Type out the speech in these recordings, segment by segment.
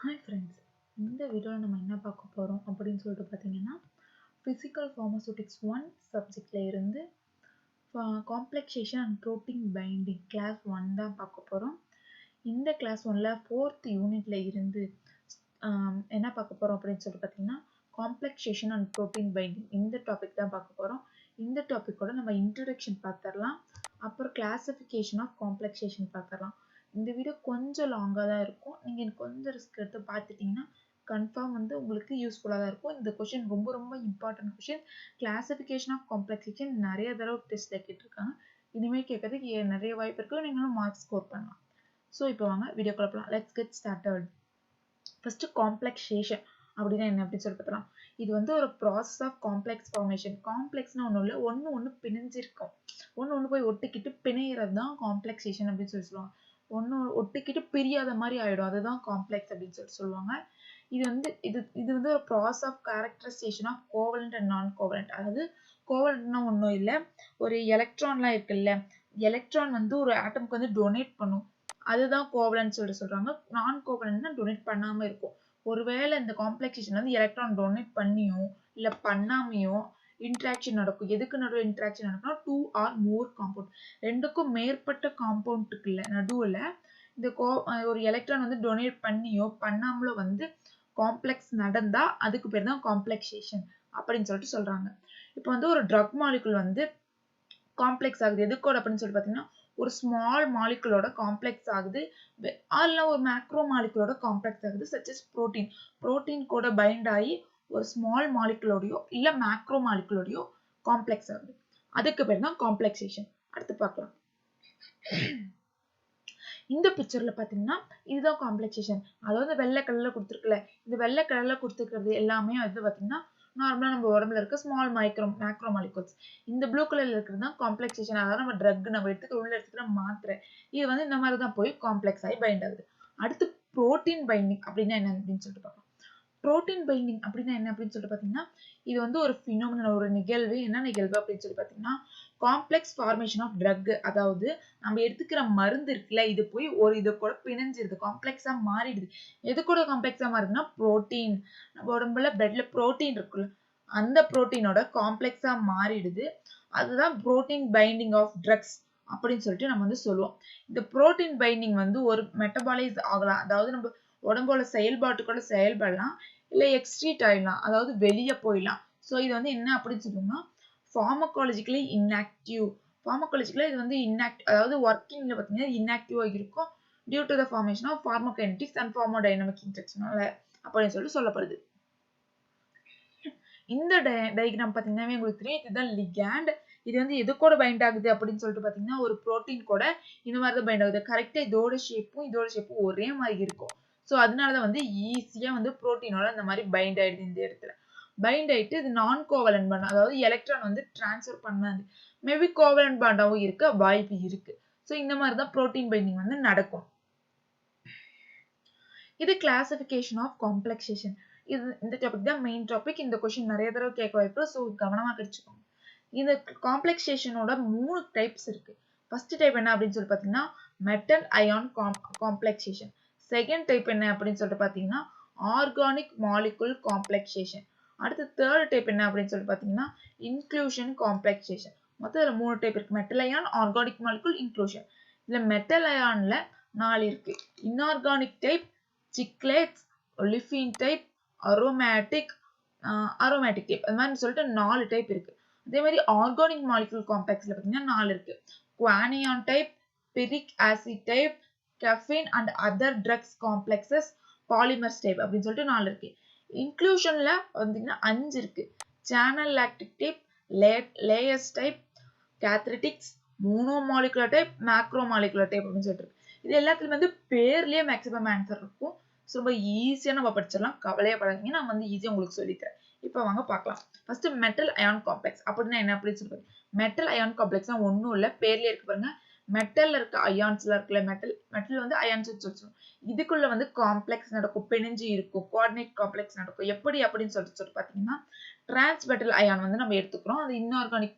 Hi friends, இந்த வீடியோவில் நம்ம என்ன பார்க்க போகிறோம் அப்படின்னு சொல்லிட்டு பார்த்தீங்கன்னா, ஃபிசிக்கல் ஃபார்மசூட்டிக்ஸ் 1 சப்ஜெக்டில் இருந்து காம்ப்ளெக்சேஷன் அண்ட் ப்ரோட்டீன் பைண்டிங் கிளாஸ் 1 தான் பார்க்க போகிறோம். இந்த கிளாஸ் 1ல் 4th யூனிட்ல இருந்து என்ன பார்க்க போகிறோம் அப்படின்னு சொல்லிட்டு பார்த்தீங்கன்னா, காம்ப்ளெக்சேஷன் அண்ட் ப்ரோட்டீன் பைண்டிங் இந்த டாபிக் தான் பார்க்க போகிறோம். இந்த டாப்பிக்கோட நம்ம இன்ட்ரடக்ஷன் பார்த்துடலாம், அப்புறம் கிளாசிஃபிகேஷன் ஆஃப் காம்ப்ளெக்சேஷன் பார்த்துடலாம். இந்த வீடியோ கொஞ்சம் லாங்காக தான் இருக்கும். நீங்கள் எனக்கு கொஞ்சம் ரிஸ்க் எடுத்து பார்த்துட்டிங்கன்னா கன்ஃபார்ம் உங்களுக்கு யூஸ்ஃபுல்லாக தான் இருக்கும். இந்த கொஷின் ரொம்ப ரொம்ப இம்பார்ட்டன்ட் கொஷின். கிளாசிஃபிகேஷன் ஆஃப் காம்ப்ளெக்சேஷன் நிறைய தடவை டெஸ்ட்டில் கேட்டிருக்காங்க. இனிமேல் கேட்கறதுக்கு நிறைய வாய்ப்பு இருக்குது. நீங்களும் மார்க்ஸ் ஸ்கோர் பண்ணலாம். ஸோ இப்போ வாங்க வீடியோ குழப்பலாம். Let's get started. First complexation அப்படின்னா என்ன அப்படின்னு சொல்லி பார்த்தலாம். இது ஒரு ப்ராசஸ் ஆஃப் காம்ப்ளெக்ஸ் ஃபார்மேஷன். காம்ப்ளெக்ஸ்னா ஒன்றும் இல்லை, ஒன்று பிணைஞ்சிருக்கும். ஒன்று போய் ஒட்டிக்கிட்டு பிணையிறது தான் காம்ப்ளெக்சேஷன் அப்படின்னு சொல்லுவாங்க. ஒன்று ஒட்டிக்கிட்டு பிரியாத மாதிரி ஆயிடும், அதுதான் காம்ப்ளெக்ஸ் அப்படின்னு சொல்லுவாங்க. இது ஒரு process of characterisation of covalent and non covalent. அதாவது கோவலண்ட்னா ஒன்றும் இல்லை, ஒரு எலக்ட்ரான்லாம் இருக்குல்ல, எலக்ட்ரான் ஒரு ஆட்டம்க்கு டொனேட் பண்ணும், அதுதான் கோவலண்ட் சொல்றாங்க. நான் கோவலண்ட்னா டொனேட் பண்ணாம இருக்கும். ஒருவேளை இந்த காம்ப்ளெக்சேஷன் எலக்ட்ரான் டொனேட் பண்ணியோ இல்ல பண்ணாமையோ இன்ட்ராக்ஷன் நடக்கும். எதுக்கு நடுவில் இன்ட்ராக்ஷன் நடக்கும்னா 2 or more காம்பவுண்ட், ரெண்டுக்கும் மேற்பட்ட காம்பவுண்டுக்குள்ள நடுவுல இந்த ஒரு எலக்ட்ரான் டொனேட் பண்ணியோ பண்ணாமலோ காம்ப்ளெக்ஸ் நடந்தா அதுக்கு பேர் தான் காம்ப்ளெக்சேஷன் அப்படின்னு சொல்லிட்டு சொல்றாங்க. இப்போ ஒரு ட்ரக் மாலிகுல் காம்ப்ளெக்ஸ் ஆகுது எதுக்கோட அப்படின்னு சொல்லி பார்த்தீங்கன்னா, ஒரு ஸ்மால் மாலிகுலோட காம்ப்ளெக்ஸ் ஆகுது, அல்ல ஒரு மேக்ரோ மாலிகுலோட காம்ப்ளெக்ஸ் ஆகுது. Such S protein. புரோட்டீன் கூட பைண்ட் ஆகி ஒரு ஸ்மால் மாலிகுலோடையோ இல்ல மேக்ரோ மாலிகுலோடையோ காம்ப்ளெக்ஸ் ஆகுது. அதுக்கு பேர் தான் காம்ப்ளெக்சேஷன். அடுத்து பார்க்கலாம். இந்த பிக்சர்ல பாத்தீங்கன்னா இதுதான் காம்ப்ளெக்சேஷன். அதாவது வெள்ளை கலர்ல கொடுத்துருக்குல்ல, இந்த வெள்ளை கலர்ல கொடுத்துருக்கிறது எல்லாமே பாத்தீங்கன்னா நார்மலா நம்ம உடம்புல இருக்க ஸ்மால் மேக்ரோ மாலிகுல்ஸ். இந்த ப்ளூ கலர்ல இருக்கிறது தான் காம்ப்ளெக்சேஷன். அதாவது நம்ம ட்ரக் நம்ம எடுத்துக்க உள்ள எடுத்துக்கிற மாத்திரை, இது இந்த மாதிரி தான் போய் காம்ப்ளெக்ஸ் ஆகி பைண்ட் ஆகுது. அடுத்து புரோட்டீன் பைண்டிங் அப்படின்னா என்ன அப்படின்னு சொல்லிட்டு பார்க்கலாம். புரோட்டீன் பைண்டிங் அப்படின்னா என்ன அப்படின்னு சொல்லிட்டு பார்த்தீங்கன்னா, இது ஒரு ஃபினோமினல், ஒரு நிகழ்வு. என்ன நிகழ்வு அப்படின்னு சொல்லி பார்த்தீங்கன்னா, காம்ப்ளெக்ஸ் ஃபார்மேஷன் ஆஃப் ட்ரக். அதாவது நம்ம எடுத்துக்கிற மருந்து இருக்குல்ல, இது போய் ஒரு இது கூட பிணைஞ்சிருது, காம்ப்ளெக்ஸா மாறிடுது. எது கூட காம்ப்ளெக்ஸா மாறுதுன்னா புரோட்டீன். நம்ம உடம்புல பிளட்ல புரோட்டீன் இருக்குல்ல, அந்த புரோட்டீனோட காம்ப்ளெக்ஸா மாறிடுது. அதுதான் புரோட்டீன் பைண்டிங் ஆஃப் ட்ரக்ஸ் அப்படின்னு சொல்லிட்டு நம்ம சொல்லுவோம். இந்த புரோட்டீன் பைண்டிங் ஒரு மெட்டபாலைஸ் ஆகலாம், அதாவது நம்ம உடம்போட செயல்பாட்டுக்கூட செயல்படலாம், இல்ல எக்ஸ்ட்ரீட் ஆயிடலாம், அதாவது வெளியே போயிடலாம். ஸோ இது என்ன அப்படின்னு சொல்லுவோம்னா ஃபார்மகாலஜிக்கலி இன்ஆக்டிவ். ஃபார்மகாலஜிக்கலா இது அதாவது ஒர்க்கிங்ல பார்த்தீங்கன்னா இன்ஆக்டிவா இருக்கும், due to the formation of pharmacokinetics and pharmacodynamic இன்டராக்ஷனால அப்படின்னு சொல்லப்படுது. இந்த டயக்ராம் பார்த்தீங்கன்னா உங்களுக்கு தெரியும், இதுதான் லிகேண்ட். இது எது கூட பைண்ட் ஆகுது அப்படின்னு சொல்லிட்டு பார்த்தீங்கன்னா ஒரு புரோட்டீன் கூட இந்த மாதிரி தான் பைண்ட் ஆகுது. கரெக்டா இதோட ஷேப்பும் ஒரே மாதிரி இருக்கும். ஸோ அதனாலதான் ஈஸியா புரோட்டீனோட இந்த மாதிரி பைண்ட் ஆயிடுது. இந்த இடத்துல பைண்ட் ஆயிட்டு இது நான் கோவலன்ட் பாண்ட், அதாவது எலக்ட்ரான் டிரான்ஸ்ஃபர் பண்ணாது. மேபி கோவலன்ட் பாண்டாவும் இருக்க வாய்ப்பு இருக்கு. ஸோ இந்த மாதிரி தான் புரோட்டீன் பைண்டிங் நடக்கும். இது கிளாசிஃபிகேஷன் ஆஃப் காம்ப்ளெக்சேஷன். இந்த டாபிக் தான் மெயின் டாபிக். இந்த கொஸ்டின் நிறைய தடவை கேட்க வாய்ப்பு, ஸோ கவனமா கிடைச்சுக்கோங்க. இந்த காம்ப்ளெக்சேஷனோட 3 டைப்ஸ் இருக்கு. ஃபர்ஸ்ட் டைப் என்ன அப்படின்னு சொல்லி பார்த்தீங்கன்னா மெட்டல் அயான் காம்ப்ளெக்சேஷன். செகண்ட் டைப் என்ன அப்படின்னு சொல்லிட்டு பார்த்தீங்கன்னா ஆர்கானிக் மாலிகுல் காம்ப்ளெக்சேஷன். அடுத்து தேர்ட் டைப் என்ன அப்படின்னு சொல்லிட்டு பார்த்தீங்கன்னா இன்க்ளூஷன் காம்ப்ளெக்சேஷன். மொத்தம் இதுல 3 டைப் இருக்கு. Metal ion, organic molecule, inclusion. இதுல மெட்டல் அயான்ல 4 இருக்கு. Inorganic type, chelates, olefin type, aromatic type, அது மாதிரி சொல்லிட்டு 4 டைப் இருக்கு. அதே மாதிரி ஆர்கானிக் மாலிகுல் காம்ப்ளெக்ஸ்ல பார்த்தீங்கன்னா 4 இருக்கு. Quinone type, picric acid type, caffeine and other drugs complexes, polymers type அப்படின்னு சொல்லிட்டு 4 இருக்கு. இன்க்ளூஷன்ல பார்த்தீங்கன்னா 5 இருக்கு. Channel lattice type, layers type, clathrates, monomolecular type, macromolecular type அப்படின்னு சொல்லிட்டு இருக்கு. இது எல்லாத்துலயும் பேர்லயே மேக்ஸிமம் ஆன்சர் இருக்கும். ரொம்ப ஈஸியா நம்ம படிச்சிடலாம், கவலையே படாதீங்க. நான் ஈஸியா உங்களுக்கு சொல்லித்தரேன். இப்போ வாங்க பார்க்கலாம். ஃபர்ஸ்ட் மெட்டல் அயான் காம்ப்ளெக்ஸ் அப்படின்னா என்ன அப்படின்னு சொல்லுங்க. மெட்டல் அயான் காம்ப்ளெக்ஸ்னா ஒன்றும் இல்லை, பேர்லயே இருக்கு பாருங்க. மெட்டல்ல இருக்க அயான்ஸ்ல இருக்குல்ல, மெட்டல் அயான்ஸ் வச்சிருக்கோம். இதுக்குள்ள காம்ப்ளெக்ஸ் நடக்கும், பிணைஞ்சு இருக்கும், கோஆர்டினேட் காம்ப்ளெக்ஸ் நடக்கும். எப்படி அப்படின்னு சொல்லிட்டு பார்த்தீங்கன்னா டிரான்ஸ்மெட்டல் அயான் நம்ம எடுத்துக்கிறோம். அது இன்ஆர்கானிக்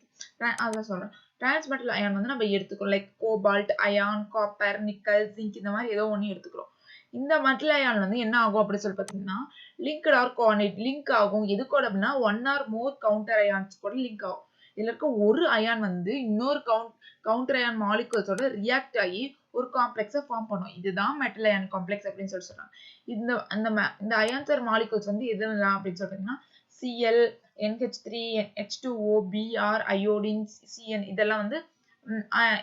அதான் சொல்றேன். டிரான்ஸ்மெட்டல் அயான் நம்ம எடுத்துக்கிறோம். Like cobalt ion, copper, nickel, zinc, இந்த மாதிரி ஏதோ ஒன்று எடுத்துக்கிறோம். இந்த மெட்டல் அயான் வந்து என்ன ஆகும் அப்படின்னு சொல்லி பார்த்தீங்கன்னா லிங்க்ட் ஆர் கோஆர்டினேட் லிங்க் ஆகும். எது கூட அப்படின்னா 1 or more கவுண்டர் அயான்ஸ் கூட லிங்க் ஆகும். இதுல இருக்க ஒரு அயான் வந்து இன்னொரு கவுண்டர் அயான் மாலிகூல்ஸோட ரியாக்ட் ஆகி ஒரு காம்ப்ளெக்ஸை ஃபார்ம் பண்ணும். இதுதான் மெட்டல் அயான் காம்ப்ளெக்ஸ் அப்படின்னு சொல்லி சொல்றாங்க. இந்த அயான்ஸ் ஆர் மாலிகூல்ஸ் வந்து எதுலாம் அப்படின்னு சொல்றீங்கன்னா Cl, NH3, H2O, Br, iodine, Cn இதெல்லாம் வந்து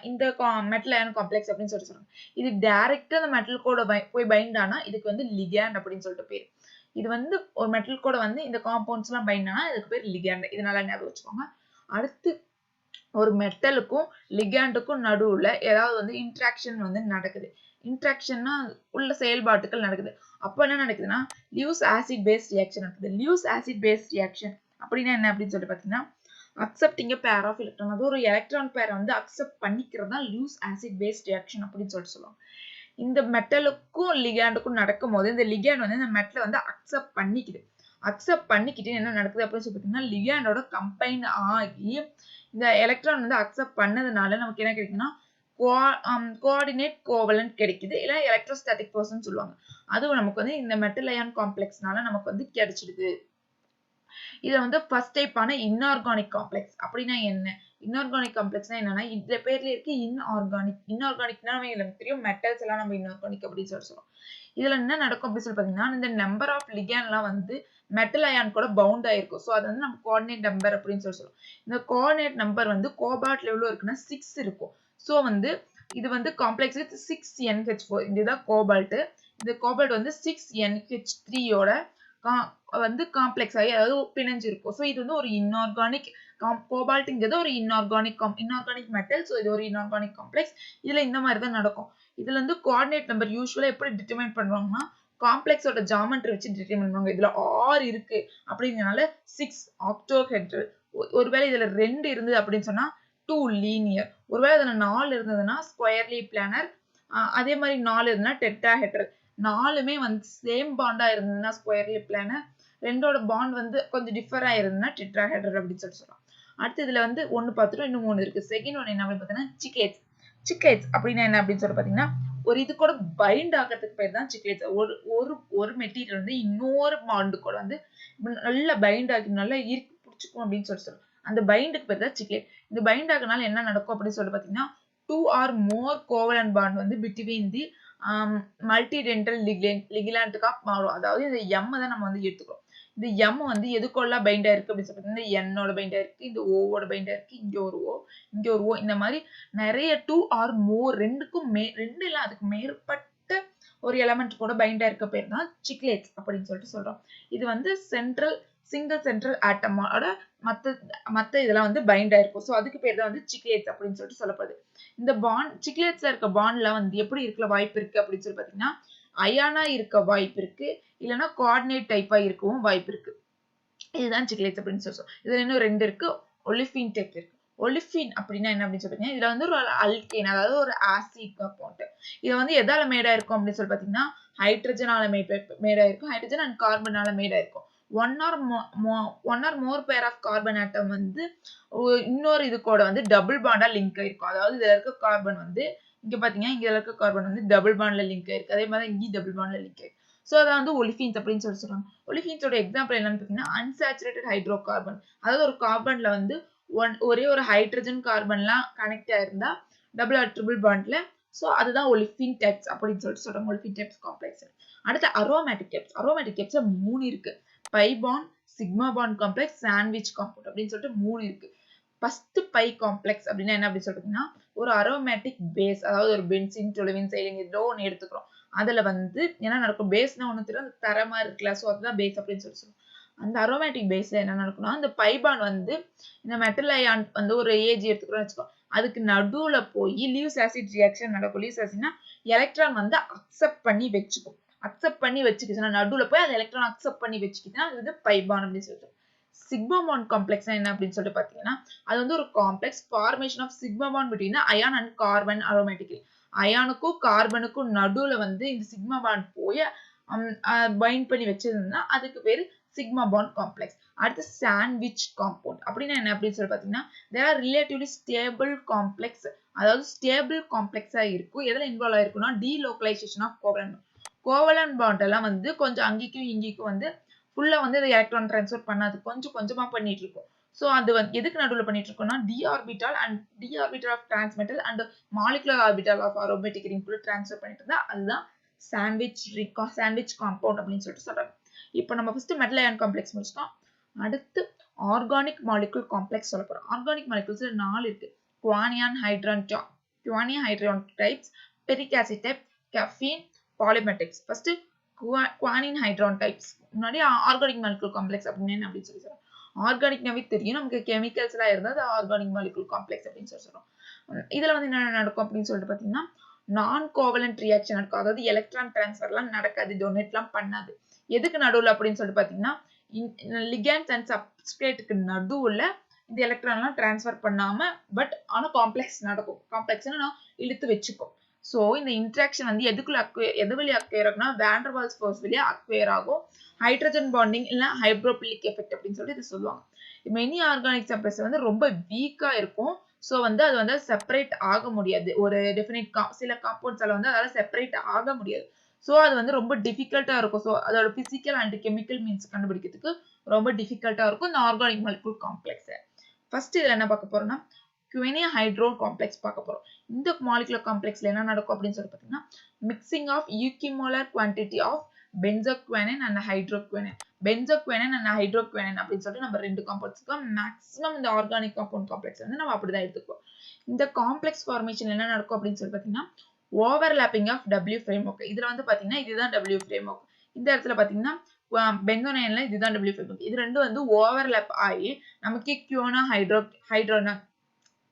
இந்த மெட்டல் அயான் காம்ப்ளெக்ஸ் அப்படின்னு சொல்றாங்க. இது டைரக்டா அந்த மெட்டல் கூட போய் பைண்ட் ஆனா இதுக்கு வந்து லிகேண்ட் அப்படின்னு சொல்லிட்டு பேர். இது வந்து ஒரு மெட்டல் கூட வந்து இந்த காம்பவுண்ட்ஸ் எல்லாம் பைண்ட் ஆனா இதுக்கு பேர் லிகேண்ட். இதனால ஞாபகம் வச்சுக்கோங்க. அடுத்து ஒரு மெட்டலுக்கும் லிகேண்டுக்கும் நடுவுல ஏதாவது வந்து இன்ட்ராக்ஷன் வந்து நடக்குது. இன்ட்ராக்ஷன்னா உள்ள செயல்பாட்டுகள் நடக்குது. அப்ப என்ன நடக்குதுன்னா லியூஸ் ஆசிட் பேஸ் ரியாக்ஷன் நடக்குது. லியூஸ் ஆசிட் பேஸ் ரியாக்ஷன் அப்படின்னா என்ன அப்படின்னு சொல்லி பார்த்தீங்கன்னா அக்செப்டிங் பேர் ஆஃப் எலக்ட்ரான், அது ஒரு எலக்ட்ரான் பேரை வந்து அக்செப்ட் பண்ணிக்கிறது தான் லியூஸ் ஆசிட் பேஸ் ரியாக்ஷன் அப்படின்னு சொல்லுவாங்க. இந்த மெட்டலுக்கும் லிகேண்டுக்கும் நடக்கும் போது இந்த லிகேண்ட் வந்து இந்த மெட்டலை வந்து அக்செப்ட் பண்ணிக்குது. அக்செப்ட் பண்ணிக்கிட்டு என்ன நடக்குது அப்படின்னு சொல்லி பார்த்தீங்கன்னா லிகேண்டோட கம்பைன் ஆகி இந்த எலக்ட்ரான் வந்து அக்செப்ட் பண்ணதுனால நமக்கு என்ன கிடைக்குன்னா கோஆர்டினேட் கோவலன்ட் கிடைக்குது. இல்ல எலக்ட்ரோஸ்டாட்டிக் ஃபோர்ஸ்னு சொல்லுவாங்க. அதுவும் நமக்கு வந்து இந்த மெட்டல் அயான் காம்ப்ளெக்ஸ்னால நமக்கு வந்து கிடைச்சிடுது. இது வந்து ஃபர்ஸ்ட் டைப்பான இன்ஆர்கானிக் காம்ப்ளெக்ஸ். அப்படின்னா என்ன? இன்ஆர்கானிக் காம்ப்ளெக்ஸ்னா என்னன்னா இந்த பேர்ல இருக்கு இன்ஆர்கானிக். இன்ஆர்கானிக்னா நமக்கு தெரியும் மெட்டல்ஸ் எல்லாம் நம்ம இன்ஆர்கானிக் அப்படின்னு சொல்றோம். இதுல என்ன நடக்கும் அப்படின்னு சொல்லி பாத்தீங்கன்னா இந்த நம்பர் ஆஃப் லிகேண்ட்லாம் வந்து மெட்டல் அயான் கூட பவுண்ட் ஆயிருக்கும். ஸோ அது வந்து நம்ம கோஆர்டினேட் நம்பர் அப்படின்னு சொல்றோம். இந்த கோஆர்டினேட் நம்பர் வந்து கோபால்ட் எவ்வளவு இருக்குன்னா 6 இருக்கும். ஸோ வந்து இது வந்து காம்ப்ளெக்ஸ் வித் 6NH4. இதுதான் கோபால்ட். இந்த கோபால்ட் வந்து 6NH3யோட வந்து காம்ப்ளெக்ஸ் ஆகி அதாவது பிணைஞ்சிருக்கும். ஸோ இது வந்து ஒரு இன்ஆர்கானிக் கோபால்ட்ங்கிறது ஒரு இன்ஆர்கானிக் மெட்டல். ஸோ இது ஒரு இன்ஆர்கானிக் காம்ப்ளெக்ஸ். இதுல இந்த மாதிரி தான் நடக்கும். இதுல வந்து கோஆர்டினேட் நம்பர் யூஸ்வலா எப்படி டிட்டர்மைன் பண்ணுவாங்கன்னா காம்ப்ளெக்ஸோட ஜாமெட்ரி வச்சு டிட்டர்மைன் பண்ணுவாங்க. இதுல 6 இருக்கு அப்படிங்கறனால 6 ஆக்டோஹெட்ரல். ஒருவேளை இதுல 2 இருந்தது அப்படின்னு சொன்னா 2 லீனியர். ஒருவேளை இதுல 4 இருந்ததுன்னா ஸ்கொயர்லி பிளானர். அதே மாதிரி 4 இருந்ததுன்னா டெட்ராஹெட்ரல். 4மே வந்து சேம் பாண்டா இருந்ததுன்னா ஸ்கொயர்லி பிளானர். ரெண்டோட பாண்ட் வந்து கொஞ்சம் டிஃபர் ஆயிருந்ததுன்னா டெட்ராஹெட்ரல் அப்படின்னு சொல்லலாம். அடுத்து இதுல வந்து ஒன்னு பார்த்துட்டோம். இன்னும் 3 இருக்கு. செகண்ட் ஒன் என்ன அப்படின்னு பார்த்தீங்கன்னா சிக்லேட்ஸ். சிக்லேட்ஸ் அப்படின்னா என்ன அப்படின்னு சொல்லி பார்த்தீங்கன்னா ஒரு இது கூட பைண்ட் ஆகிறதுக்கு பேர் தான் சிக்லேட்ஸ். ஒரு மெட்டீரியல் வந்து இன்னொரு பாண்டு கூட வந்து நல்லா பைண்ட் ஆகி நல்லா ஈர்க்கு பிடிச்சிக்கும் அப்படின்னு சொல்லுவோம். அந்த பைண்டுக்கு பேர் தான் சிக்லேட். இந்த பைண்ட் ஆகனால என்ன நடக்கும் அப்படின்னு சொல்லி பார்த்தீங்கன்னா 2 or more covalent bond வந்து between the multidental ligandக்கா மாறும். அதாவது இந்த M தான் நம்ம வந்து எடுத்துக்கிறோம். இந்த M வந்து எதுக்கெல்லாம் பைண்ட் ஆயிருக்கு அப்படின்னு சொல்லி இந்த N-ஓட பைண்ட் ஆயிருக்கு, இந்த O-ஓட பைண்ட் ஆயிருக்கு, இங்க ஒரு O, இங்க ஒரு O. இந்த மாதிரி நிறைய 2 or more ரெண்டு இல்ல அதுக்கு மேற்பட்ட ஒரு எலமெண்ட் கூட பைண்ட் ஆயிருக்க பேர் தான் சிக்லேட்ஸ் அப்படின்னு சொல்லிட்டு சொல்றோம். இது வந்து சிங்கிள் சென்ட்ரல் ஆட்டமோட மத்த இதெல்லாம் வந்து பைண்ட் ஆயிருக்கும். ஸோ அதுக்கு பேர் தான் வந்து சிக்லேட்ஸ் அப்படின்னு சொல்லிட்டு சொல்லப்படுது. இந்த பாண்ட் சிக்லேட்ஸ்ல இருக்க பாண்ட்ல வந்து எப்படி இருக்க வாய்ப்பு இருக்கு அப்படின்னு சொல்லி பாத்தீங்கன்னா அயானா இருக்க வாய்ப்பு இருக்கு, இல்லைன்னா கோஆர்டினேட் டைப்பா இருக்கவும் வாய்ப்பு இருக்கு. இதுதான் சிக்லேட்ஸ் அப்படின்னு சொல்றோம். இதுல இன்னும் 2 இருக்கு. ஒலிஃபின் டைப் இருக்கு. ஒலிஃபின் அப்படின்னா என்ன அப்படின்னு சொல்றீங்க? இதுல வந்து ஒரு அல்கேன், அதாவது ஒரு ஆசிட் காம்பவுண்ட். இது வந்து எதால மேடா இருக்கும் அப்படின்னு சொல்லி பாத்தீங்கன்னா ஹைட்ரஜனால மேடா இருக்கும். ஹைட்ரஜன் அண்ட் கார்பனால மேடா இருக்கும். One R more pair of carbon atom வந்து இன்னொரு இது கூட வந்து டபுள் பாண்டா லிங்க் ஆயிருக்கும். அதாவது இதுல இருக்க கார்பன் வந்து இங்க பாத்தீங்கன்னா இங்க இருக்க கார்பன் வந்து டபுள் பாண்ட்ல லிங்க் ஆயிருக்கு. அதே மாதிரி இங்கேயும் டபுள் பாண்ட்ல லிங்க் ஆயிருக்கு. ஸோ அதான் வந்து ஒலிஃபின்ஸ் அப்படின்னு சொல்றாங்க. ஒலிஃபின்ஸோட எக்ஸாம்பிள் என்னன்னு பார்த்தீங்கன்னா அன்சாச்சுரேட்டட் ஹைட்ரோ கார்பன். அதாவது ஒரு கார்பன்ல வந்து ஒரே ஒரு ஹைட்ரஜன் கார்பன்லாம் கனெக்ட் ஆயிருந்தா டபுள் ஆர் ட்ரிபிள் பாண்ட்ல. ஸோ அதுதான் ஒலிஃபின் டைப்ஸ் அப்படின்னு சொல்லிட்டு சொல்றாங்க. Olefin types complex. அடுத்து அரோமேட்டிக் டைப்ஸ். அரோமேட்டிக் டைப்ஸ் 3 இருக்கு. Pi bond, sigma bond complex, sandwich compound அப்படின்னு சொல்லிட்டு 3 இருக்கு. ஃபர்ஸ்ட் பை காம்ப்ளெக்ஸ் அப்படின்னா என்ன அப்படின்னு சொல்றீங்கன்னா ஒரு அரோமேட்டிக் பேஸ், அதாவது ஒரு பென்சின், டொலுவின், சைலின் ஏதோ ஒன்று எடுத்துக்கிறோம். அதுல வந்து என்ன நடக்கும்? பேஸ்னா ஒண்ணு தெரியும், அந்த தரமா இருக்குல்ல, ஸோ அதுதான் பேஸ் அப்படின்னு சொல்லுவோம். அந்த அரோமேட்டிக் பேஸ்ல என்ன நடக்கும்னா அந்த பைபான் வந்து இந்த மெட்டல் அயான் வந்து ஒரு ஏஜ் எடுத்துக்கிறோம்னு வச்சுக்கோ, அதுக்கு நடுவுல போய் லியூஸ் ஆசிட் ரியாக்ஷன் நடக்கும். லியூஸ் ஆசிட்னா எலக்ட்ரான் வந்து அக்செப்ட் பண்ணி வச்சுக்கும். அக்செப்ட் பண்ணி வச்சுக்கிச்சுன்னா நடுவுல போய் அந்த எலக்ட்ரான் அக்செப்ட் பண்ணி வச்சுக்கிச்சுன்னா அது வந்து பைபான் அப்படின்னு சொல்லிட்டு. சிக்மா பாண்ட் காம்ப்ளெக்ஸ் என்ன அப்படின்னு சொல்லிட்டு பாத்தீங்கன்னா அது வந்து ஒரு complex formation of sigma bond between ion and carbon aromatically. அயானுக்கும் கார்பனுக்கும் நடுவுல வந்து இந்த சிக்மா பாண்ட் போய் பைண்ட் பண்ணி வச்சிருந்தா அதுக்கு பேரு சிக்மா பாண்ட் காம்ப்ளெக்ஸ். அடுத்து சாண்ட்விச் காம்பவுண்ட் அப்படின்னா என்ன அப்படின்னு சொல்லி பாத்தீங்கன்னா they are relatively stable complex, அதாவது ஸ்டேபிள் காம்ப்ளெக்ஸா இருக்கும். எதுல இன்வால்வ் ஆயிருக்கும்னா delocalization of covalent. Covalent bond எல்லாம் வந்து கொஞ்சம் அங்கேயும் இங்கேயும் வந்து ஃபுல்லா வந்து இந்த எலக்ட்ரான் ட்ரான்ஸ்ஃபர் பண்ணாது, கொஞ்சம் கொஞ்சமா பண்ணிட்டு இருக்கும். ஸோ அது வந்து எதுக்கு நடுவில் பண்ணிட்டு இருக்கோம்னா d orbital of transmetal and molecular orbital of aromatic ring கூட டிரான்ஸ்ஃபர் பண்ணிட்டு இருந்தா அதுதான் சாண்ட்விச் காம்பவுண்ட் அப்படின்னு சொல்லிட்டு சொல்றாங்க. இப்போ நம்ம ஃபர்ஸ்ட் மெட்டல் அயன் காம்ப்ளெக்ஸ் முடிச்சிட்டோம். அடுத்து ஆர்கானிக் மாலிகுல் காம்ப்ளெக்ஸ் சொல்ல போறோம். ஆர்கானிக் மாலிகுல்ஸ்ல 4 இருக்கு. Quinhydrone types, picric acid type, caffeine, polymer types. First quinhydrone types. முன்னாடி ஆர்கானிக் மாலிகுல் காம்ப்ளெக்ஸ் அப்படின்னு சொல்லி சொல்றோம். ஆர்கானிக்னாவே தெரியும் நமக்கு, கெமிக்கல்ஸ் எல்லாம் இருந்தா அது ஆர்கானிக் மாலிகுல் காம்ப்ளெக்ஸ் அப்படின்னு சொல்லி சொல்றோம். இதுல வந்து என்ன நடக்கும் அப்படின்னு சொல்லிட்டு பாத்தீங்கன்னா நான் கோவலன்ட் ரியாக்ஷன் நடக்கும். அதாவது எலக்ட்ரான் டிரான்ஸ்ஃபர் எல்லாம் நடக்காது, டொனேட் எல்லாம் பண்ணாது. எதுக்கு நடுவுல அப்படின்னு சொல்லிட்டு பாத்தீங்கன்னா லிகேண்ட்ஸ் அண்ட் சப்ஸ்ட்ரேட்டுக்கு நடுவுல இந்த எலக்ட்ரான் எல்லாம் டிரான்ஸ்ஃபர் பண்ணாம பட் ஆனா காம்ப்ளெக்ஸ் நடக்கும். காம்ப்ளெக்ஸ்னா இழுத்து வச்சுக்கும். ஸோ இந்த இன்ட்ராக்ஷன் வந்து எது வழியா அக்வேர் ஆகும்னா வேன் டெர் வால்ஸ் ஃபோர்ஸ் வழியா அக்வேர் ஆகும். ஹைட்ரஜன் பாண்டிங் இல்ல ஹைட்ரோபிலிக் எஃபெக்ட் அப்படின்னு சொல்லிட்டு இது சொல்லுவாங்க. மெனி ஆர்கானிக் சப்ரஸ் வந்து ரொம்ப வீக்கா இருக்கும். ஸோ வந்து அது வந்து செப்பரேட் ஆக முடியாது. ஒரு டெஃபினைட் சில காம்பவுண்ட்ஸால வந்து அதால செப்பரேட் ஆக முடியாது. ஸோ அது வந்து ரொம்ப டிஃபிகல்ட்டா இருக்கும். ஸோ அதோட பிசிக்கல் அண்ட் கெமிக்கல் மீன்ஸ் கண்டுபிடிக்கிறதுக்கு ரொம்ப டிஃபிகல்ட்டா இருக்கும் இந்த ஆர்கானிக் மாலிகுல் காம்ப்ளெக்ஸ். ஃபர்ஸ்ட் இதுல என்ன பார்க்க போறோம்னா குவினியா ஹைட்ரோ காம்ப்ளெக்ஸ் பார்க்க போறோம். இந்த மாலிகுலர் காம்ப்ளெக்ஸ்ல என்ன நடக்கும் அப்படின்னு சொல்லி பார்த்தீங்கன்னா mixing of equimolar quantity of benzoquinone and hydroquinone. Benzoquinone and hydroquinone அப்படின்னு சொல்லிட்டு நம்ம 2 காம்பவுண்ட்ஸ்க்கு மேக்ஸிமம் இந்த ஆர்கானிக் காம்பவுண்ட் காம்ப்ளெக்ஸ் வந்து நம்ம அப்படிதான் எடுத்துக்குவோம். இந்த காம்ப்ளெக்ஸ் ஃபார்மேஷன் என்ன நடக்கும் அப்படின்னு சொல்லி பார்த்தீங்கன்னா overlapping of W framework. இதுல வந்து பாத்தீங்கன்னா இதுதான் W ஃப்ரேம் ஒர்க். இந்த இடத்துல பாத்தீங்கன்னா பென்சோனைன்ல இதுதான் W ஃப்ரேம் ஒர்க். இது ரெண்டும் வந்து ஓவர்லாப் ஆகி நமக்கு கியூனா ஹைட்ரோனா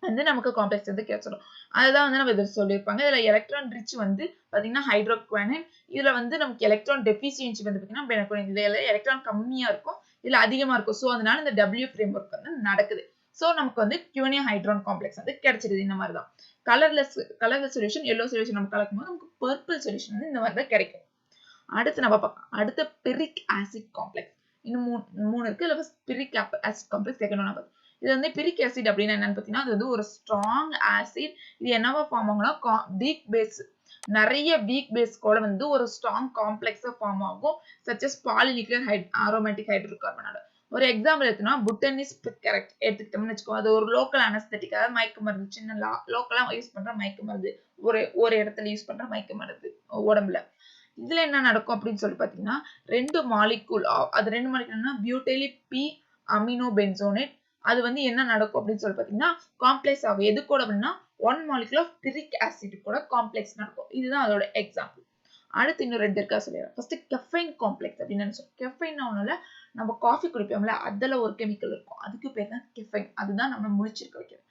வந்து நமக்கு காம்ப்ளெக்ஸ் வந்து கிடைச்சிடும். அதுதான் வந்து நம்ம இதில் சொல்லியிருப்பாங்க. இதுல எலக்ட்ரான் ரிச் வந்து பாத்தீங்கன்னா ஹைட்ரோகுவானின், இதுல வந்து நமக்கு எலக்ட்ரான் டெஃபிஷியன்சி வந்து பாத்தீங்கன்னா பென்சோனைன். இதுல எலக்ட்ரான் கம்மியா இருக்கும், இதுல அதிகமா இருக்கும். ஸோ அதனால இந்த W ஃப்ரேம் ஒர்க் வந்து நடக்குது. ஸோ நமக்கு வந்து குவினியா ஹைட்ரான் காம்ப்ளெக்ஸ் வந்து கிடைச்சிருது. இந்த மாதிரி தான் கலர்லெஸ் சொல்யூஷன், எல்லோ சொல்யூஷன் நம்ம கலக்கும்போது நமக்கு பர்பிள் சொல்யூஷன் வந்து இந்த மாதிரி தான் கிடைக்கும். அடுத்து நம்ம பார்க்கலாம். அடுத்த பெரிக் ஆசிட் காம்ப்ளெக்ஸ். இன்னும் 3 இருக்கு. இதுல பெரிக் ஆசிட் காம்ப்ளெக்ஸ் கேட்கணும். இது வந்து பெரிக் ஆசிட் அப்படின்னா என்னன்னு பார்த்தீங்கன்னா அது வந்து ஒரு ஸ்ட்ராங் ஆசிட். இது என்னவா ஃபார்ம் ஆகும்னா வீக் பேஸ், நிறைய வீக் பேஸ் கூட வந்து ஒரு ஸ்ட்ராங் காம்ப்ளெக்ஸா ஃபார்ம் ஆகும். சச்சஸ் பாலிநியூக்ளியர் ஆரோமேட்டிக் ஹைட்ரோகார்பனோட. ஒரு எக்ஸாம்பிள் எடுத்தோம்னா புட்டனிஸ் பிக்கரெக்ட் எடுத்துக்கிட்டோம்னு வச்சுக்கோ. அது ஒரு லோக்கல் அனஸ்தெட்டிக், அதாவது மயக்க மருந்து, சின்ன லோக்கலா யூஸ் பண்ற மயக்க மருந்து, ஒரு இடத்துல யூஸ் பண்ற மயக்க மருந்து உடம்புல. இதுல என்ன நடக்கும் அப்படின்னு சொல்லி பாத்தீங்கன்னா 2 மாலிகூல், அது 2 மாலிகூல்னா பியூட்டைலி பி அமினோ பென்சோனேட். அது வந்து என்ன நடக்கும் அப்படின்னு சொல்லி பாத்தீங்கன்னா காம்ப்ளெக்ஸ் ஆகும். எது கூட அப்படின்னா 1 மாலிகூல் ஆஃப் பெரிக் ஆசிட் கூட காம்ப்ளெக்ஸ் நடக்கும். இதுதான் அதோட எக்ஸாம்பிள். அடுத்து இன்னும் 2 இருக்கா சொல்லிடுறேன். ஃபர்ஸ்ட் கெஃபைன் காம்ப்ளெக்ஸ் அப்படின்னு நினைச்சோம். கெஃபைன் ஒண்ணுல நம்ம காஃபி குடிப்போம்ல, அதுல ஒரு கெமிக்கல் இருக்கும், அதுக்கு பேர் தான் கெஃபைன். அதுதான் நம்ம முழிச்சிருக்க வைக்கிறது.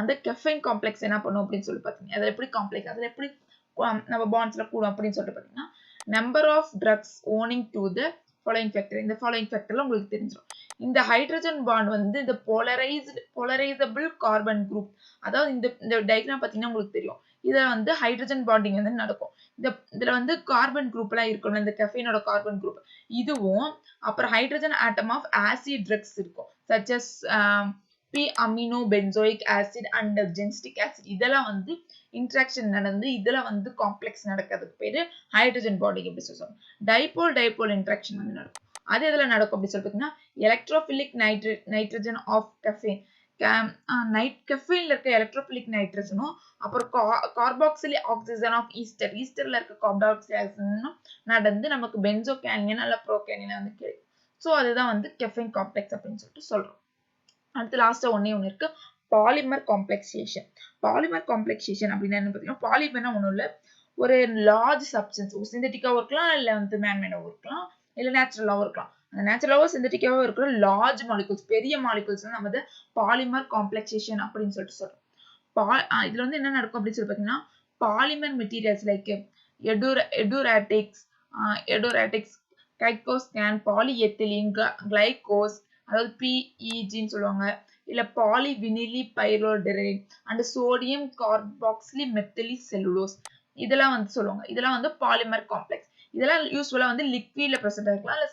அந்த கெஃபைன் காம்ப்ளெக்ஸ் என்ன பண்ணும் அப்படின்னு சொல்லி பாத்தீங்கன்னா அதுல எப்படி காம்ப்ளெக்ஸ், அதுல எப்படி நம்ம பாண்ட்ஸ்ல கூடும் அப்படின்னு சொல்லிட்டு பாத்தீங்கன்னா number of drugs owing to the following factor. இந்த ஃபாலோயிங் ஃபேக்டர்ல உங்களுக்கு தெரிஞ்சிடும். இந்த ஹைட்ரஜன் பாண்ட் வந்து இந்த போலரைசபிள் கார்பன் குரூப், அதாவது இந்த டயக்ராம் பாத்தீங்கன்னா உங்களுக்கு தெரியும். இதுல வந்து ஹைட்ரஜன் பாண்டிங் வந்து நடக்கும். இதுல வந்து கார்பன் குரூப் எல்லாம் இருக்கணும், இந்த கெஃபைனோட கார்பன் குரூப். இதுவும் அப்புறம் hydrogen atom of acid drugs இருக்கும், such as P amino benzoic acid and gentisic acid. இதெல்லாம் வந்து இன்ட்ராக்ஷன் நடந்து இதுல வந்து காம்ப்ளெக்ஸ் நடக்கிறதுக்கு பேரு ஹைட்ரஜன் பாண்டிங் எப்படி சொல்லுவாங்க. டைபோல் இன்ட்ராக்ஷன் வந்து நடக்கும். அது எதுல நடக்கும் அப்படி சொல்லிட்டீங்கன்னா எலக்ட்ரோபிலிக் நைட்ரஜன் ஆஃப் கெஃபைன். கெஃபைன்ல இருக்க எலக்ட்ரோபிலிக் நைட்ரஜனும் அப்புறம் கார்பாக்சிலிக் ஆக்சிஜன் ஆஃப் ஈஸ்டர்ல இருக்க கார்பாக்சிலிக் ஆக்சிஜனும் நடந்து நமக்கு பென்சோகேனியன் அல்ல ப்ரோகேனியன் வந்து கிடைக்கும். ஸோ அதுதான் வந்து கெஃபைன் காம்ப்ளெக்ஸ் அப்படின்னு சொல்லிட்டு சொல்றோம். அடுத்து லாஸ்டா ஒண்ணு இருக்கு, பாலிமர் காம்ப்ளெக்சேஷன். பாலிமர் காம்ப்ளெக்சேஷன் அப்படின்னா என்ன பார்த்தீங்கன்னா பாலிமர்னா ஒண்ணும் இல்ல, ஒரு லார்ஜ் சப்ஸ்டன்ஸ், சிந்தட்டிக்காவும் இருக்கலாம், இல்ல வந்து மேன்மேடாவும் இருக்கலாம், இல்ல நேச்சுரலாவும் இருக்கலாம். அந்த நேச்சுரலாவோ சிந்தட்டிக்காவோ இருக்கிற லார்ஜ் மாலிகூல்ஸ், பெரிய மாலிகூல்ஸ் நம்ம வந்து பாலிமர் காம்ப்ளெக்சேஷன் அப்படின்னு சொல்லிட்டு சொல்றோம். இதுல வந்து என்ன நடக்கும் அப்படின்னு சொல்லி பார்த்தீங்கன்னா பாலிமர் மெட்டீரியல்ஸ் லைக் எடுராட்டிக்ஸ், கைகோஸ்கேன், பாலிஎத்திலீன் கிளைகோஸ், அதாவது PEGன்னு சொல்லுவாங்க, இல்ல பாலிவினிலி பைரோடெரைன் அண்ட் சோடியம் கார்பாக்சிலி மெத்திலி செல்லுலோஸ், இதெல்லாம் வந்து சொல்லுவாங்க. இதெல்லாம் வந்து பாலிமர் காம்ப்ளெக்ஸ். இதெல்லாம் யூஸ்வலா வந்து லிக்விட்ல பிரசன்ட் ஆயிருக்கலாம், இல்ல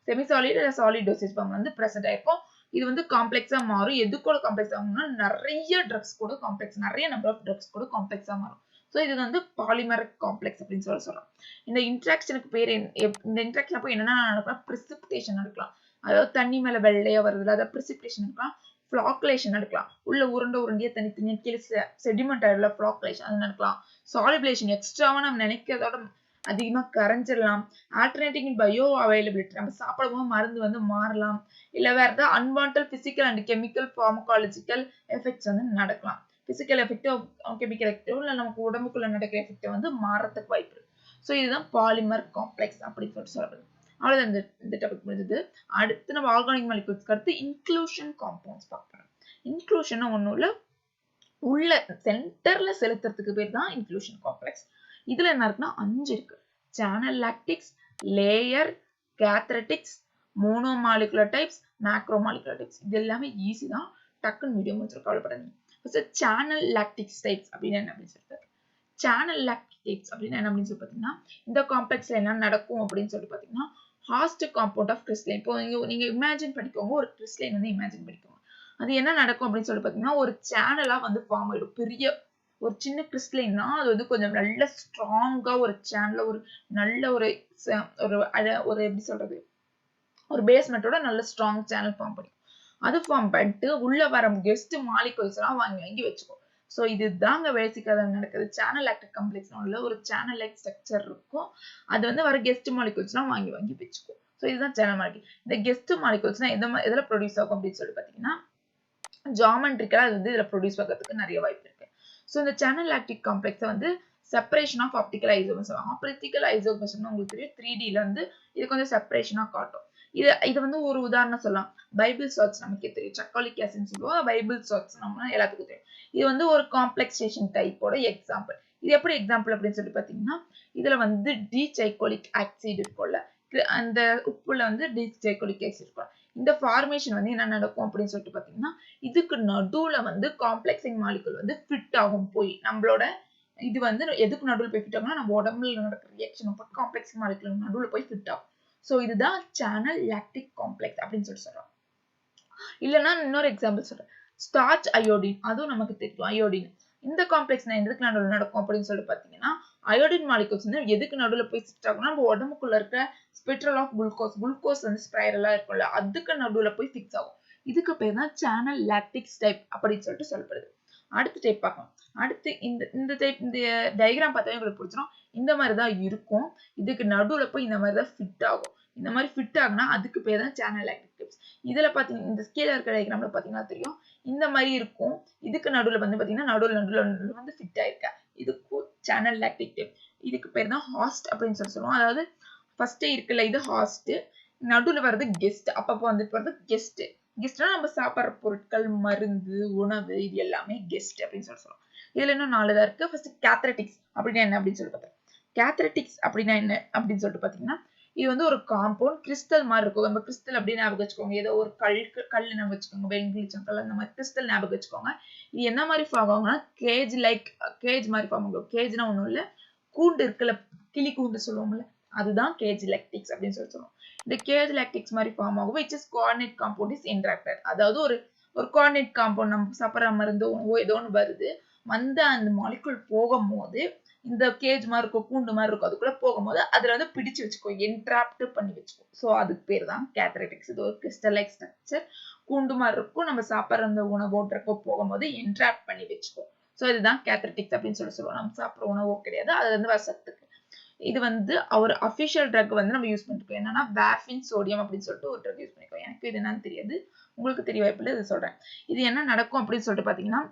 செமிசாலிட் இல்ல சாலிட் டோசேஜ் ஃபார்ம் வந்து பிரசன்ட் ஆயிருக்கும். இது வந்து காம்ப்ளெக்ஸா மாறும். எது கூட காம்ப்ளெக்ஸ் ஆகும்னா நிறைய ட்ரக்ஸ் கூட காம்ப்ளெக்ஸ், நிறைய நம்பர் ஆஃப் ட்ரக்ஸ் கூட காம்ப்ளெக்ஸா மாறும். ஸோ இது வந்து பாலிமரிக் காம்ப்ளெக்ஸ் அப்படின்னு சொல்றோம். இந்த இன்ட்ராக்ஷனுக்கு பேர் இந்த இன்ட்ராக்ஷன் அப்போ என்னென்ன நடக்கலாம், பிரிசிபிடேஷன் நடக்கலாம், அதாவது தண்ணி மேல வெள்ளையா வருது, அதாவது பிரிசிபிடேஷன் நடக்கலாம். ஃபிளாக்குலேஷன் நடக்கலாம், உள்ள உருண்டையா தனித்தனியா கீழே செடிமெண்ட் ஆயிடல, ஃபிளாக்குலேஷன் அது நடக்கலாம். சாலிபிளேஷன் எக்ஸ்ட்ராவா நம்ம நினைக்கிறதோட அதிகமா கரைஞ்சிடலாம். ஆல்டர்னேட்டிங் பயோ அவைலபிலிட்டி, நம்ம சாப்பிடும்போது மருந்து வந்து மாறலாம், இல்ல வேற ஏதாவது unwanted physical and chemical pharmacological effects வந்து நடக்கலாம். பிசிக்கல் எஃபெக்டோ கெமிக்கல் எஃபெக்டோ இல்லை நமக்கு உடம்புக்குள்ள நடக்கிற எஃபெக்டோ வந்து மாறத்துக்கு வாய்ப்பு இருக்கு. ஸோ இதுதான் பாலிமர் காம்ப்ளெக்ஸ் அப்படின்னு சொல்லிட்டு சொல்றது. அவ்வளோதான் இந்த டாபிக் முடிஞ்சது. அடுத்து நம்ம ஆர்கானிக் மாலிகூல்ஸ்க்கு அடுத்து இன்க்ளூஷன் காம்பவுண்ட்ஸ் பார்க்கலாம். இன்க்ளூஷன் ஒன்றும் இல்லை, உள்ள சென்டர்ல செலுத்துறதுக்கு பேர் தான் இன்க்ளூஷன் காம்ப்ளெக்ஸ். இதுல என்ன இருக்குன்னா 5 இருக்கு. Channel lattices, layer, clathrates, monomolecular types, macromolecular types. இது எல்லாமே ஈஸி தான், டக்குன்னு வீடியோ முடிச்சு கவலைப்படாதீங்க. ஃபர்ஸ்ட் சேனல் லாக்டிக்ஸ் டைப்ஸ் அப்படின்னு என்ன அப்படின்னு சொல்லிட்டு, சேனல் லாக்டிக் டைப்ஸ் அப்படின்னு என்ன அப்படின்னு சொல்லி பார்த்தீங்கன்னா, இந்த காம்ப்ளெக்ஸ்ல என்ன நடக்கும் அப்படின்னு சொல்லி பார்த்தீங்கன்னா, ஹாஸ்ட் காம்பவுண்ட் ஆஃப் கிறிஸ்டலைன். இப்போ நீங்க இமேஜின் பண்ணிக்கோங்க, ஒரு கிறிஸ்டலைன் வந்து இமேஜின் பண்ணிக்கோங்க. அது என்ன நடக்கும் அப்படின்னு சொல்லி பார்த்தீங்கன்னா, ஒரு சேனலா வந்து ஃபார்ம் ஆயிடும். பெரிய ஒரு சின்ன கிறிஸ்டலைன்னா அது வந்து கொஞ்சம் நல்ல ஸ்ட்ராங்கா ஒரு சேனல்ல ஒரு நல்ல ஒரு எப்படி சொல்றது, ஒரு பேஸ்மெண்டோட நல்ல ஸ்ட்ராங் சேனல் ஃபார்ம் பண்ணிக்கும். அது ஃபார்ம் பண்ணிட்டு உள்ள வர கெஸ்ட் மாலிகூல்ஸ் எல்லாம் வாங்கி வச்சுக்கும். ஸோ இதுதாங்க பேசிக்காக நடக்குது. சேனல் லாக்டிக் காம்ப்ளெக்ஸ் உள்ள ஒரு சேனல் லைக் ஸ்ட்ரக்சர் இருக்கும், அது வந்து வர கெஸ்ட் மாலிகூல்ஸ் எல்லாம் வாங்கி வச்சுக்கும். ஸோ இதுதான் சேனல் மாலிகூல். இந்த கெஸ்ட் மாலிகூல்ஸ்னா எதில் ப்ரொடியூஸ் ஆகும் அப்படின்னு சொல்லி பார்த்தீங்கன்னா, ஜாமெட்ரிக்கலா அது வந்து இதுல ப்ரொடியூஸ் ஆகிறதுக்கு நிறைய வாய்ப்பு இருக்கு. ஸோ இந்த சேனல் லாக்டிக் காம்ப்ளெக்ஸை வந்து separation of optical isomers. Optical ஐசோமர்ஸ்னு உங்களுக்கு தெரியும், 3Dல வந்து இது கொஞ்சம் செப்பரேஷனா காட்டும். இது வந்து ஒரு உதாரணம் சொல்லலாம். பைபிள் சால்ட்ஸ் நமக்கே தெரியும், சக்காலிக் ஆசிட்னு சொல்லுவோம், பைபிள் சால்ட்ஸ் நம்ம எல்லாத்துக்கும் தெரியும். இது வந்து ஒரு காம்ப்ளெக்சேஷன் டைப்போட எக்ஸாம்பிள். இது எப்படி எக்ஸாம்பிள் அப்படின்னு சொல்லி பார்த்தீங்கன்னா, இதுல வந்து டிசைக்கோலிக் ஆசிட் இருக்கும்ல, அந்த உப்புல வந்து டிசைக்கோலிக் ஆசிட் இருக்கும். இந்த ஃபார்மேஷன் வந்து என்ன நடக்கும் அப்படின்னு சொல்லிட்டு பார்த்தீங்கன்னா, இதுக்கு நடுவுல வந்து காம்ப்ளெக்சிங் மாலிகுல் வந்து ஃபிட் ஆகும். போய் நம்மளோட இது வந்து எதுக்கு நடுவில் போய் ஃபிட் ஆகும்னா, நம்ம உடம்புல நடக்கிற ரியாக்ஷன் போய் காம்ப்ளெக்சிங் மாலிகுல் நடுவில் போய் ஃபிட் ஆகும். ஸோ இதுதான் சேனல் லாக்டிக் காம்ப்ளெக்ஸ் அப்படின்னு சொல்றோம். இல்லைன்னா இன்னொரு எக்ஸாம்பிள் சொல்றேன், ஸ்டார்ச் அயோடின். அதுவும் நமக்கு தெரியும் அயோடின். இந்த காம்ப்ளெக்ஸ் எதுக்கு நடுவில் நடக்கும் அப்படின்னு சொல்லி பார்த்தீங்கன்னா, அயோடின் மாலிகூல்ஸ் வந்து எதுக்கு நடுவில் போய் ஃபிட் ஆகும்னா, நம்ம உடம்புக்குள்ள இருக்க ஸ்பெக்ட்ரல் ஆஃப் குளுக்கோஸ் வந்து ஸ்பைரலா இருக்கும்ல, அதுக்கு நடுவில் போய் ஃபிக்ஸ் ஆகும். இதுக்கு பேர் தான் சேனல் லாக்டிக் டைப் அப்படின்னு சொல்லிட்டு சொல்லப்படுது. அடுத்த டைப் பார்க்கலாம். அடுத்து இந்த டைப், இந்த டயக்ராம் பார்த்தாவே உங்களுக்கு பிடிச்சிடும். இந்த மாதிரி தான் இருக்கும், இதுக்கு நடுவில் போய் இந்த மாதிரி தான் ஃபிட் ஆகும். இந்த மாதிரி ஃபிட் ஆகுனா அதுக்கு பேர் தான் சேனல் லாக்டிக் டைப்ஸ். இதுல பாத்தீங்கன்னா, இந்த ஸ்கேல இருக்கிற டயக்ராம்ல பாத்தீங்கன்னா தெரியும், இந்த மாதிரி இருக்கும். இதுக்கு நடுவில் வந்து பாத்தீங்கன்னா நடுவில் வந்து ஃபிட் ஆயிருக்க, இதுக்கு சேனல் லாக்டிக் டைப். இதுக்கு பேர் தான் ஹாஸ்ட் அப்படின்னு சொல்லுவோம். அதாவது ஃபர்ஸ்டே இருக்குல்ல, இது ஹாஸ்ட், நடுவில் வர்றது கெஸ்ட், அப்பப்போ வந்துட்டு வர்றது கெஸ்ட். கெஸ்ட்னா நம்ம சாப்பிட்ற பொருட்கள், மருந்து, உணவு, இது எல்லாமே கெஸ்ட் அப்படின்னு சொல்லுவோம். இதுல இன்னும் 4 தான் இருக்கு. ஃபர்ஸ்ட் கேத்ரெட்டிக்ஸ் அப்படின்னா என்ன அப்படின்னு சொல்லிட்டு பார்த்தேன். கேத்ரெட்டிக்ஸ் அப்படின்னா என்ன அப்படின்னு சொல்லிட்டு பாத்தீங்கன்னா, இது வந்து ஒரு காம்பவுண்ட் கிறிஸ்டல் மாதிரி இருக்கும். நம்ம கிறிஸ்டல் அப்படின்னு ஞாபகம் வச்சுக்கோங்க, ஏதோ ஒரு கல் ஞாபகம் வச்சுக்கோங்க, வெண்கிளிச்சங்கல் அந்த மாதிரி கிறிஸ்டல் ஞாபகம் வச்சுக்கோங்க. இது என்ன மாதிரி ஃபார்ம் ஆகும்னா, கேஜ் மாதிரி ஃபார்ம் ஆகும். கேஜ்னா ஒண்ணும் இல்ல, கூண்டு இருக்குல்ல, கிளி கூண்டு சொல்லுவோம்ல, அதுதான் கேஜ் லாக்டிக்ஸ் அப்படின்னு சொல்லுவோம். இந்த கேஜ் லாக்டிக்ஸ் மாதிரி ஃபார்ம் ஆகும், which is coordinate compound is interacted. அதாவது ஒரு கோஆர்டினேட் காம்பவுண்ட், நம்ம சாப்பிட்ற மருந்து ஏதோ ஒன்று வருது, வந்து அந்த மாலிகுல் போகும்போது இந்த கேஜ் மாதிரி இருக்கும், கூண்டு மாதிரி இருக்கும், அதுக்குள்ள போகும்போது அதுல வந்து பிடிச்சு வச்சுக்கோ, என்ட்ராப்ட் பண்ணி வச்சுக்கோ. ஸோ அதுக்கு பேர் தான் கேத்ரெட்டிக்ஸ். இது ஒரு கிறிஸ்டல் லைக் ஸ்ட்ரக்சர், கூண்டு மாதிரி இருக்கும், நம்ம சாப்பிட்ற அந்த உணவோன்றப்போ போகும்போது என்ட்ராப்ட் பண்ணி வச்சுக்கோ. ஸோ இதுதான் கேத்ரெட்டிக்ஸ் அப்படின்னு சொல்லுவோம். நம்ம சாப்பிட்ற உணவோ கிடையாது, அது வந்து வசத்துக்கு. இது வந்து ஒரு அஃபிஷியல் ட்ரக் வந்து நம்ம யூஸ் பண்ணிருக்கோம், என்னன்னா வார்ஃபின் சோடியம் அப்படின்னு சொல்லிட்டு ஒரு ட்ரக் யூஸ் பண்ணிருக்கோம். எனக்கு இது என்னன்னு தெரியாது, உங்களுக்கு தெரிய வாய்ப்பில்லை, இது சொல்றேன். இது என்ன நடக்கும் அப்படின்னு சொல்லிட்டு பாத்தீங்கன்னா,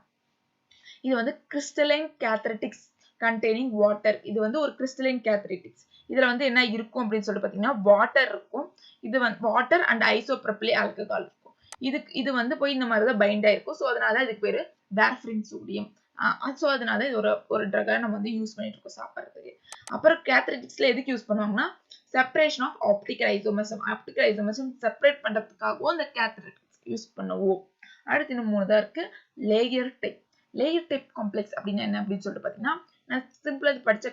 இது வந்து கிறிஸ்டலைன் கேத்ரெட்டிக்ஸ் கண்டெய்னிங் வாட்டர். இது வந்து ஒரு கிறிஸ்டலைன் கேத்ரெட்டிக்ஸ். இதுல வந்து என்ன இருக்கும் அப்படின்னு சொல்லிட்டு பாத்தீங்கன்னா, வாட்டர் இருக்கும். இது வந்து வாட்டர் அண்ட் ஐசோப்ரோபைல் ஆல்கஹால் இருக்கும். இது வந்து போய் இந்த மாதிரி தான் பைண்ட் ஆயிருக்கும். ஸோ அதனால இதுக்கு பேரு வார்ஃபின் சோடியம். ஸோ அதனால இது ஒரு ட்ரக்கா நம்ம வந்து யூஸ் பண்ணிட்டு இருக்கோம் சாப்பிட்றதுக்கு. அப்புறம் கேத்ரெட்டிக்ஸ்ல எதுக்கு யூஸ் பண்ணுவாங்கன்னா, separation of optical isomers separate பண்றதுக்காகவும் இந்த கேத்ரெட்டிக்ஸ் யூஸ் பண்ணுவோம். அடுத்து இன்னும் 3 தான் இருக்கு. லேயர் டைப் காம்ப்ளெக்ஸ் அப்படின்னா என்ன அப்படின்னு சொல்லிட்டு பாத்தீங்கன்னா, நான் சிம்பிளா படிச்சு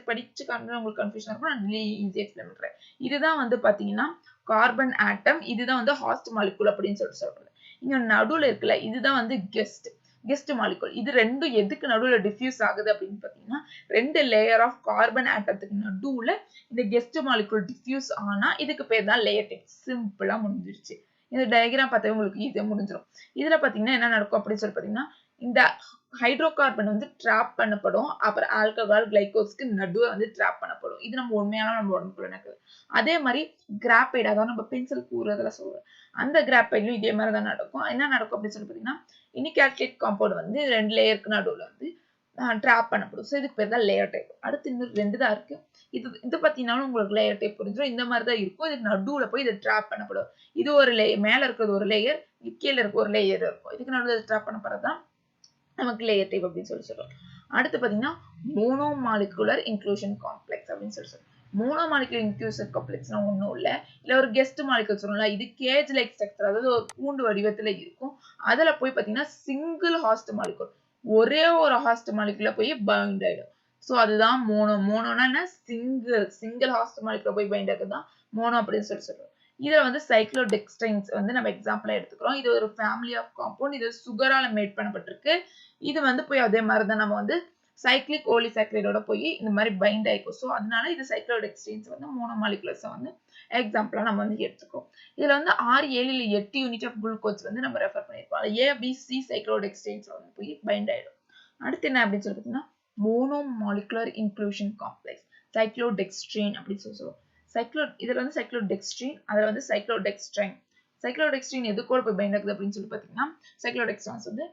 உங்களுக்கு கன்ஃபியூஷன் இருக்கும், நான் ஈஸியா எக்ஸ்பிளைன் பண்றேன். இதுதான் வந்து பாத்தீங்கன்னா கார்பன் ஆட்டம், இதுதான் வந்து ஹாஸ்ட் மாலிகுல் அப்படின்னு சொல்லிட்டு சொல்றது. இங்க நடுவுல இருக்குல்ல, இதுதான் வந்து கெஸ்ட். Guest molecule. இது ரெண்டும் எதுக்கு நடுவுல டிஃப்யூஸ் ஆகுது அப்படின்னு பாத்தீங்கன்னா, 2 லேயர் ஆஃப் கார்பன் ஆட்டத்துக்கு நடுவுல இந்த கெஸ்ட் மாலிகுல் டிஃப்யூஸ் ஆனா இதுக்கு பேர் தான் லேயர் டைப். சிம்பிளா முடிஞ்சிருச்சு. இந்த டயக்ராம் பார்த்தாவே உங்களுக்கு ஈஸியா முடிஞ்சிடும். இதுல பாத்தீங்கன்னா என்ன நடக்கும் அப்படின்னு சொல்லி பாத்தீங்கன்னா, இந்த ஹைட்ரோகார்பன் வந்து ட்ராப் பண்ணப்படும். அப்புறம் ஆல்கஹால் கிளைகோஸ்க்கு நடுவே வந்து ட்ராப் பண்ணப்படும். இது நம்ம உண்மையான நம்ம உடம்புக்குள்ள நடக்குது. அதே மாதிரி கிராபைட், அதாவது நம்ம பென்சில் கூறுறதுல சொல்றோம், அந்த கிராபைட்லயும் இதே மாதிரி தான் நடக்கும். என்ன நடக்கும் அப்படின்னு சொல்லி பாத்தீங்கன்னா, இனிகால்குலேட் காம்பவுண்ட் வந்து 2 லேயருக்கு நடுவுல வந்து ட்ராப் பண்ணப்படும். ஸோ இதுக்கு பேர் தான் லேயர் டைப். அடுத்து இன்னும் 2 தான் இருக்கு. இது பார்த்தீங்கன்னாலும் உங்களுக்கு லேயர் டைப் புரிஞ்சிடும். இந்த மாதிரி தான் இருக்கும். இதுக்கு நடுவுல போய் இது ட்ராப் பண்ணப்படும். இது ஒரு மேல இருக்கிறது ஒரு லேயர், கீழே இருக்க ஒரு லேயர் இருக்கும். இதுக்கு நடுவுல ட்ராப் பண்ணப்படுறது தான் நமக்கு லேயர் டைப் அப்படின்னு சொல்லி சொல்றோம். அடுத்து பாத்தீங்கன்னா மோனோமாலிகுலர் இன்க்ளூஷன் காம்ப்ளெக்ஸ் அப்படின்னு சொல்லி சொல்றோம். மோனோமாலிகுலர் இன்க்ளூஷன் காம்ப்ளெக்ஸ்னா ஒன்றும் இல்லை, இல்லை ஒரு கெஸ்ட் மாலிகுல் சொல்லலாம். இது கேஜ் லைக் ஸ்ட்ரக்சர், அதாவது ஒரு கூண்டு வடிவத்துல இருக்கும். அதுல போய் பாத்தீங்கன்னா சிங்கிள் ஹாஸ்ட் மாலிகுல், ஒரே ஒரு ஹாஸ்ட் மாலிகுல போய் பைண்ட் ஆயிடும். ஸோ அதுதான் மோனோனா என்ன, சிங்கிள் ஹாஸ்ட் மாலிகுல போய் பைண்ட் ஆகுது தான் மோனோ அப்படின்னு சொல்லி சொல்றோம். இதுல வந்து சைக்ளோடெக்ஸ்ட்ரைன்ஸ் வந்து நம்ம எக்ஸாம்பிளா எடுத்துக்கிறோம். இது ஒரு ஃபேமிலி ஆஃப் காம்பவுண்ட். இது சுகரால மேட் பண்ணப்பட்டிருக்கு. இது வந்து போய் அதே மாதிரி தான் நம்ம வந்து சைக்ளிக் ஓலிசாக்கரைடோட போய் இந்த மாதிரி பைண்ட் ஆயிக்கும். ஸோ அதனால இது சைக்ளோடெக்ஸ்ட்ரைன்ஸ் வந்து மோனோமாலிகுலர்ஸ் வந்து எக்ஸாம்பிளா நம்ம வந்து எடுத்துக்கோம். இதுல வந்து 6, 7 இல்ல 8 யூனிட் ஆஃப் குளுக்கோஸ் வந்து நம்ம ரெஃபர் பண்ணிருப்போம். ஏபிசி சைக்ளோடெக்ஸ்ட்ரைன்ஸ் வந்து போய் பைண்ட் ஆயிடும். அடுத்து என்ன அப்படின்னு சொல்லி பார்த்தீங்கன்னா மோனோமாலிகுலர் இன்க்ளூஷன் காம்ப்ளெக்ஸ், சைக்ளோடெக்ஸ்ட்ரைன் அப்படின்னு சொல்லுவோம். இதுல வந்து சைக்ளோடெக்ஸ்ட்ரின், அதுல வந்து சைக்ளோடெக்ஸ்ட்ரைன். சைக்ளோடெக்ஸ்ட்ரின் எது கூட போய் பைண்ட் ஆகுது அப்படின்னு சொல்லி பாத்தீங்கன்னா, சைக்ளோடெக்ஸ்ட்ரான்ஸ் வந்து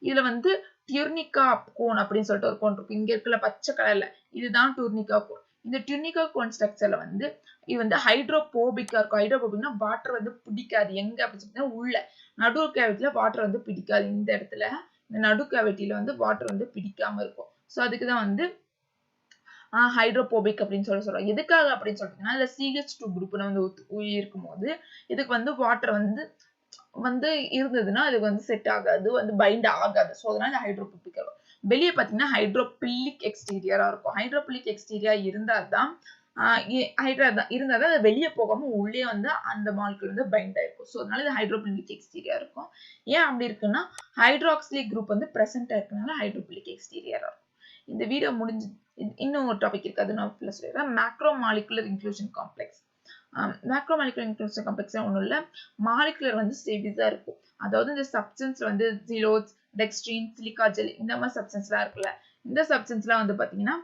இதுல வந்து டியூர்னிகா கோன் அப்படின்னு சொல்லிட்டு ஒரு கோன் இருக்கு. இங்க இருக்குல்ல பச்சை கலர்ல, இதுதான் டியூர்னிகா கோன். இந்த டியூர்னிகா கோன் ஸ்ட்ரக்சர்ல வந்து இது வந்து ஹைட்ரோபோபிக்கா இருக்கும். ஹைட்ரோபோபிக்னா வாட்டர் வந்து பிடிக்காது. எங்க அப்படின்னு சொல்லிட்டு உள்ள நடு கேவிட்டில வாட்டர் வந்து பிடிக்காது. இந்த இடத்துல இந்த நடு கேவிட்டில வந்து வாட்டர் வந்து பிடிக்காம இருக்கும். ஸோ அதுக்குதான் வந்து ஹைட்ரோபோபிக் அப்படின்னு சொல்றோம். எதுக்காக அப்படின்னு சொல்லிட்டீங்கன்னா, இதுல CH2 குரூப் வந்து இருக்கும் போது இதுக்கு வந்து வாட்டர் வந்து இருந்ததுன்னா அதுக்கு வந்து செட் ஆகாது, வந்து பைண்ட் ஆகாது. ஸோ அதனால ஹைட்ரோபோபிக் இருக்கும். வெளியே பார்த்தீங்கன்னா ஹைட்ரோபில்லிக் எக்ஸ்டீரியரா இருக்கும். ஹைட்ரோபில்லிக் எக்ஸ்டீரியா இருந்தாதான் இருந்தாதான் அது வெளியே போகாம உள்ளே வந்து அந்த மாலிகுல் வந்து பைண்ட் ஆயிருக்கும். ஸோ அதனால இது ஹைட்ரோபில்லிக் எக்ஸ்டீரியா இருக்கும். ஏன் அப்படி இருக்குன்னா ஹைட்ராக்சிலிக் குரூப் வந்து பிரசன்ட் இருக்கனால ஹைட்ரோபில்லிக் எக்ஸ்டீரியரா இருக்கும். இந்த வீடியோ முடிஞ்சு இன்னும் ஒரு டாபிக் இருக்கு, அது நான் ஃபுல்லா சொல்லிடுறேன். Macromolecular inclusion complex. Macromolecular inclusion complex ஒன்றும் இல்லை, மாலிகுலர் வந்து ஸ்டேபிஸா இருக்கும். அதாவது இந்த சப்ஸ்டன்ஸ் வந்து ஜிலோஸ், டெக்ஸ்ட்ரின், சிலிக்கா ஜெல் இந்த மாதிரி சப்ஸ்டன்ஸ்லாம் இருக்குல்ல, இந்த சப்ஸ்டன்ஸ்லாம் வந்து பாத்தீங்கன்னா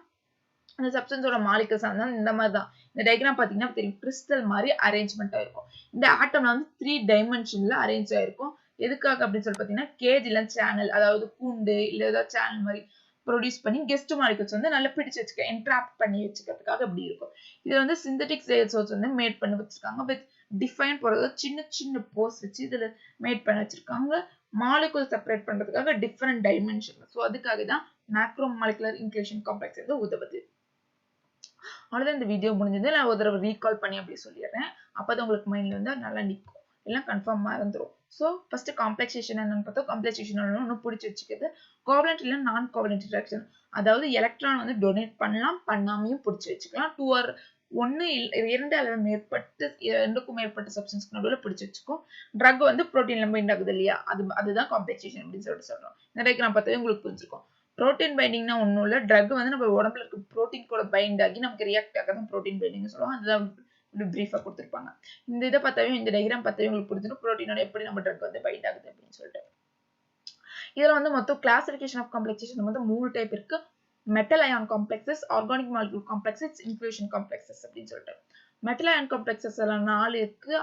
அந்த சப்ஸ்டன்ஸோட மாலிகுல்ஸ் இந்த மாதிரி தான். இந்த டயக்ராம் பாத்தீங்கன்னா தெரியும், கிறிஸ்டல் மாதிரி அரேஞ்ச்மெண்ட் ஆயிருக்கும். இந்த ஆட்டம்ல வந்து 3 டைமென்ஷன்ல அரேஞ்ச் ஆயிருக்கும். எதுக்காக அப்படின்னு சொல்லி பாத்தீங்கன்னா கேஜ் இல்ல சேனல், அதாவது கூண்டு இல்ல ஏதாவது சேனல் மாதிரி ப்ரொடியூஸ் பண்ணி கெஸ்ட் மாலிகுல்ஸ் வந்து நல்லா பிடிச்சு வச்சுக்க, என்ட்ராப் பண்ணி வச்சுக்கிறதுக்காக அப்படி இருக்கும். இது வந்து சிந்தட்டிக் சோர்ஸ் வந்து மேட் பண்ணி வச்சிருக்காங்க. வித் டிஃபைன் போறது சின்ன சின்ன போர்ஸ் வச்சு இதுல மேட் பண்ணி வச்சிருக்காங்க. மாலிகுல் செப்பரேட் பண்றதுக்காக டிஃபரெண்ட் டைமென்ஷன். ஸோ அதுக்காக தான் மேக்ரோமாலிகுலர் இன்க்ளூஷன் காம்ப்ளெக்ஸ் வந்து உதவுது. அவ்வளவுதான், இந்த வீடியோ முடிஞ்சது. நான் ஒரு தடவை ரீகால் பண்ணி அப்படி சொல்லிடுறேன். அப்பதான் உங்களுக்கு மைண்ட்ல வந்து நல்லா நிற்கும், எல்லாம் கன்ஃபார்ம் மறந்துடும். ஸோ ஃபர்ஸ்ட் காம்ப்ளெக்சேஷன் என்னன்னு பார்த்தா, காம்ப்ளெக்சேஷன் ஒன்று பிடிச்சி வச்சுக்கிறது. கோவலண்ட் இல்லை நான் கோவலண்ட் இன்டராக்ஷன், அதாவது எலக்ட்ரான் வந்து டொனேட் பண்ணலாம், பண்ணாமையும் பிடிச்சி வச்சுக்கலாம். 2 or 1 2 அல்லது மேற்பட்டு 2க்கும் மேற்பட்ட சப்ஸ்டன்ஸ்க்கு நடுவில் பிடிச்சி வச்சுக்கும். ட்ரக் வந்து புரோட்டீன்ல பைண்ட் ஆகுது இல்லையா, அதுதான் காம்ப்ளெக்சேஷன் அப்படின்னு சொல்றோம். நிறைய நான் பார்த்தாவே உங்களுக்கு புரிஞ்சிருக்கும். புரோட்டீன் பைண்டிங்னா ஒன்றும் இல்லை, ட்ரக் வந்து நம்ம உடம்புல இருக்க புரோட்டீன் கூட பைண்ட் ஆகி நமக்கு ரியாக்ட் ஆக தான் புரோட்டீன் பைண்டிங் சொல்லுவோம். அதுதான் பிரீஃபா கொடுத்துருப்பாங்க. இந்த இதை பார்த்தாவே, இந்த டயக்ராம் பார்த்தாவே உங்களுக்கு புரிஞ்சிடும் புரோட்டீனோட எப்படி நம்ம ட்ரக் வந்து பைண்ட் ஆகுது அப்படின்னு சொல்லிட்டு. இதுல வந்து மொத்தம் கிளாசிபிகேஷன் ஆஃப் காம்ப்ளெக்சேஷன் வந்து 3 டைப் இருக்கு. Metal ion complexes, organic molecule complexes, inclusion complexes அப்படின்னு சொல்லிட்டு. மெட்டல் அயான் காம்ப்ளெக்சஸ் எல்லாம் 4 இருக்கு.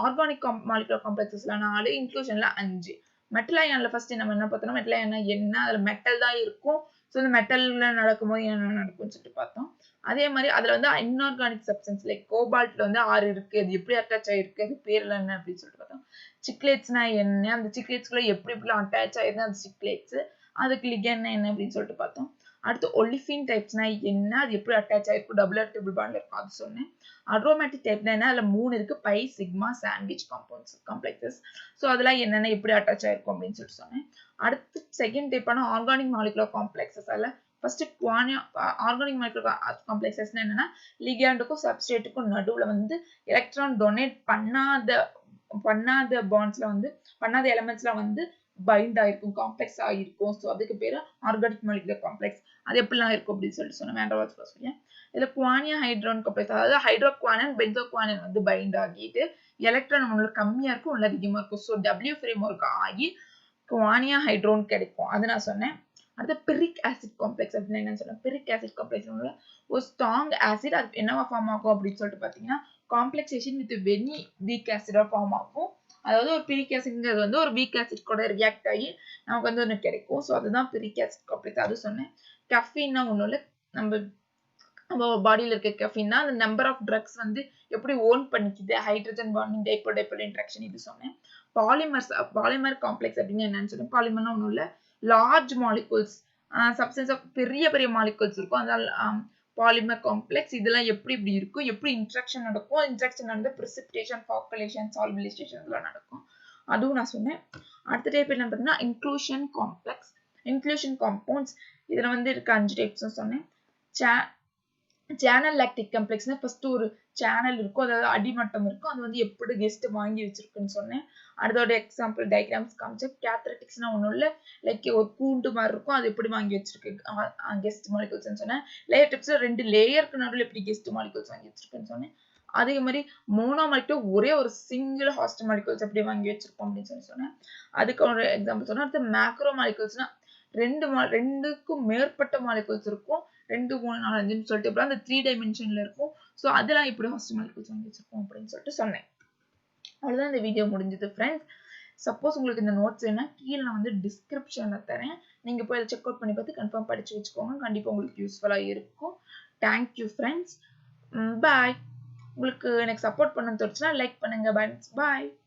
ஆர்கானிக் மாலிகுலர் காம்ப்ளெக்சஸ்ல 4, இன்க்ளூஷன்ல 5. மெட்டல் அயான்ல ஃபர்ஸ்ட் நம்ம என்ன பார்த்தோம்னா, மெட்டல் அயான் என்ன, அதுல மெட்டல் தான் இருக்கும். ஸோ இந்த மெட்டல்ல நடக்கும்போது என்ன நடக்கும்னு சொல்லிட்டு பார்த்தோம். அதே மாதிரி அதுல வந்து இன்ஆர்கானிக் சப்ஸ்டன்ஸ் லைக் கோபால்ட்ல வந்து 6 இருக்கு. அது எப்படி அட்டாச் ஆயிருக்கு, அது பேர்ல என்ன அப்படின்னு சொல்லிட்டு பார்த்தோம். சிக்லேட்ஸ்னா என்ன, அந்த சிக்லேட்ஸ்குள்ள எப்படிலாம் அட்டாச் ஆயிருக்கு அந்த சிக்லேட்ஸ், அதுக்கு லிகெண்ட் என்ன அப்படின்னு சொல்லிட்டு பார்த்தோம். அடுத்து ஒலிஃபின் டைப்ஸ்னா என்ன, அது எப்படி அட்டாச் ஆயிருக்கும், டபுள் ஆர் ட்ரிபிள் பாண்ட்ல இருக்கும், அது சொன்னேன். அரோமேட்டிக் டைப்னா என்ன, அதுல 3 இருக்கு, pi, sigma, sandwich complexes. So அதெல்லாம் என்னென்ன எப்படி அட்டாச் ஆயிருக்கும் அப்படின்னு சொல்லிட்டு சொன்னேன். அடுத்து செகண்ட் டைப்பான ஆர்கானிக் மாலிகுலர் காம்ப்ளெக்சஸ். அதுல ஃபர்ஸ்ட் ஆர்கானிக் மாலிகுலர் காம்ப்ளெக்சஸ் என்னன்னா, லிகேண்டுக்கும் சப்ஸ்ட்ரேட்டுக்கும் நடுவுல வந்து எலக்ட்ரான் டொனேட் பண்ணாத பாண்ட்ஸ்ல வந்து பண்ணாத எலிமெண்ட்ஸ்ல வந்து பைண்ட் ஆயிருக்கும், காம்ப்ளெக்ஸ் ஆகிருக்கும். ஸோ அதுக்கு பேரு ஆர்கானிக் மாலிகுலர் காம்ப்ளெக்ஸ். அது எப்படிலாம் இருக்கும் அப்படின்னு சொல்லிட்டு சொன்னேன். வேன் டெர் வால்ஸ் ஃபர்ஸ்ட் சொல்லியேன். இதுல குவானியா ஹைட்ரோன் காம்ப்ளெக்ஸ், அதாவது ஹைட்ரோகுவானன் பென்சோகுவானன் வந்து பைண்ட் ஆகிட்டு எலக்ட்ரான் உள்ள கம்மியா இருக்கும், உள்ள அதிகமா இருக்கும். ஸோ டபிள்யூ ஃப்ரேம் ஒர்க் ஆகி குவானியா ஹைட்ரோன் கிடைக்கும். அது நான் சொன்னேன். அடுத்து பெரிக் ஆசிட் காம்ப்ளெக்ஸ் அப்படின்னு என்னன்னு சொன்னேன். பெரிக் ஆசிட் காம்ப்ளெக்ஸ் ஒரு ஸ்ட்ராங் ஆசிட், அது என்னவா ஃபார்ம் ஆகும் அப்படின்னு சொல்லிட்டு பாத்தீங்கன்னா காம்ப்ளெக்சேஷன் வித் வெனி வீக் ஆசிடா ஃபார்ம் ஆகும். அதாவது ஒரு பெரிக் ஆசிட்ங்கிறது வந்து ஒரு வீக் ஆசிட் கூட ரியாக்ட் ஆகி நமக்கு வந்து ஒன்று கிடைக்கும். ஸோ அதுதான் பெரிக் ஆசிட் காம்ப்ளெக்ஸ். அது சொன்னேன். கஃபீன்னா ஒன்றும் இல்லை, நம்ம பாடியில் இருக்க கஃபீன்னா அந்த நம்பர் ஆஃப் ட்ரக்ஸ் வந்து எப்படி ஓன் பண்ணிக்குது, hydrogen bonding dipole dipole interaction இது சொன்னேன். பாலிமர் காம்ப்ளெக்ஸ் அப்படின்னு என்னன்னு சொன்னேன். பாலிமர்னா ஒன்றும் இல்லை, லார்ஜ் மாலிகூல்ஸ் சப்ஸ்டன்ஸ் ஆஃப் பெரிய பெரிய மாலிகூல்ஸ் இருக்கும். அதனால பாலிமர் காம்ப்ளெக்ஸ் இதெல்லாம் எப்படி இப்படி இருக்கும், எப்படி இன்ட்ராக்ஷன் நடக்கும், இன்ட்ராக்ஷன் நடந்து பிரிசிபிடேஷன், பாப்புலேஷன், சால்பிலைசேஷன் இதெல்லாம் நடக்கும். அதுவும் நான் சொன்னேன். அடுத்த டைப் என்ன பார்த்தீங்கன்னா இன்க்ளூஷன் காம்ப்ளெக்ஸ், இன்க்ளூஷன் காம்பவுண்ட்ஸ். இதுல வந்து இருக்க 5 டைப்ஸ் சொன்னேன். சேனல் லாக்டிக் காம்ப்ளெக்ஸ்னா ஃபர்ஸ்ட் ஒரு சேனல் இருக்கும், அதாவது அடிமட்டம் இருக்கும், அது வந்து எப்படி கெஸ்ட் வாங்கி வச்சிருக்குன்னு சொன்னேன். அதோட எக்ஸாம்பிள் டயக்ராம்ஸ் காமிச்சேன். கேத்ரட்டிக்ஸ்னா ஒன்றும் இல்லை, லைக் ஒரு கூண்டு மாதிரி இருக்கும், அது எப்படி வாங்கி வச்சிருக்கு கெஸ்ட் மாலிகூல்ஸ்ன்னு சொன்னேன். லேயர் டிப்ஸ்ல 2 லேயருக்கு நடுவில் எப்படி கெஸ்ட் மாலிகூல்ஸ் வாங்கி வச்சிருக்குன்னு சொன்னேன். அதே மாதிரி மோனோமாலிக்யூல் ஒரே ஒரு சிங்கிள் ஹாஸ்ட் மாலிகூல்ஸ் எப்படி வாங்கி வச்சிருக்கோம் அப்படின்னு சொன்னேன். அதுக்கு ஒரு எக்ஸாம்பிள் சொன்னேன். அடுத்து மேக்ரோ மாலிகூல்ஸ்னா ரெண்டுக்கும் மேற்பட்ட மாலிகூல்ஸ் இருக்கும், 2 3 4 5ன்னு சொல்லிட்டு அந்த 3 டைமென்ஷன்ல இருக்கும். ஸோ அதெல்லாம் இப்படி ஹாஸ்ட் மாலிகூல்ஸ் வாங்கி வச்சிருக்கோம் அப்படின்னு சொல்லிட்டு சொன்னேன். அவ்வளோதான் இந்த வீடியோ முடிஞ்சது ஃப்ரெண்ட்ஸ். சப்போஸ் உங்களுக்கு இந்த நோட்ஸ் வேணா கீழே நான் வந்து டிஸ்கிரிப்ஷன்ல தரேன், நீங்க போய் அதை செக் அவுட் பண்ணி பார்த்து கன்ஃபார்ம் படிச்சு வச்சுக்கோங்க. கண்டிப்பா உங்களுக்கு யூஸ்ஃபுல்லா இருக்கும். Thank you friends. பாய். உங்களுக்கு எனக்கு சப்போர்ட் பண்ண தோணுச்சுன்னா லைக் பண்ணுங்க. பாய்.